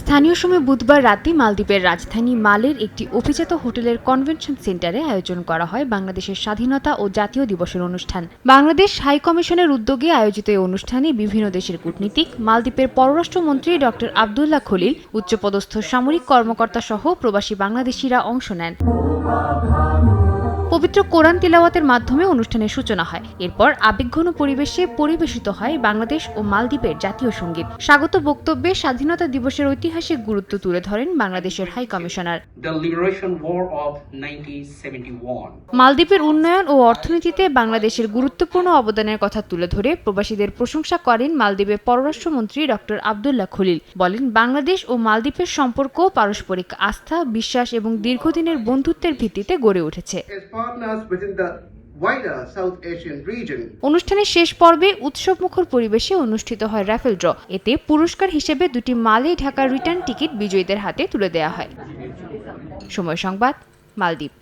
স্থানীয় সময় বুধবার রাতে মালদ্বীপের রাজধানী মালের একটি অভিজাত হোটেলের কনভেনশন সেন্টারে আয়োজন করা হয় বাংলাদেশের স্বাধীনতা ও জাতীয় দিবসের অনুষ্ঠান। বাংলাদেশ হাই কমিশনের উদ্যোগে আয়োজিত এই অনুষ্ঠানে বিভিন্ন দেশের কূটনীতিক, মালদ্বীপের পররাষ্ট্রমন্ত্রী ডক্টর আবদুল্লাহ খলিল, উচ্চপদস্থ সামরিক কর্মকর্তা সহ প্রবাসী বাংলাদেশিরা অংশ নেন। পবিত্র কোরআন তিলাওয়াতের মাধ্যমে অনুষ্ঠানের সূচনা হয়। এরপর আবেগঘন পরিবেশে পরিবেশিত হয় বাংলাদেশ ও মালদ্বীপের জাতীয় সঙ্গীত। স্বাগত বক্তব্যে স্বাধীনতা দিবসের ঐতিহাসিক গুরুত্ব তুলে ধরেন বাংলাদেশের হাই কমিশনার। মালদ্বীপের উন্নয়ন ও অর্থনীতিতে বাংলাদেশের গুরুত্বপূর্ণ অবদানের কথা তুলে ধরে প্রবাসীদের প্রশংসা করেন মালদ্বীপের পররাষ্ট্রমন্ত্রী ডক্টর আবদুল্লাহ খলিল। বলেন, বাংলাদেশ ও মালদ্বীপের সম্পর্ক পারস্পরিক আস্থা, বিশ্বাস এবং দীর্ঘদিনের বন্ধুত্বের ভিত্তিতে গড়ে উঠেছে। অনুষ্ঠানের শেষ পর্বে উৎসবমুখর পরিবেশে অনুষ্ঠিত হয় র্যাফেল ড্র। এতে পুরস্কার হিসেবে 2টি মালে ঢাকা রিটার্ন টিকিট বিজয়ীদের হাতে তুলে দেওয়া হয়। সময় সংবাদ, মালদ্বীপ।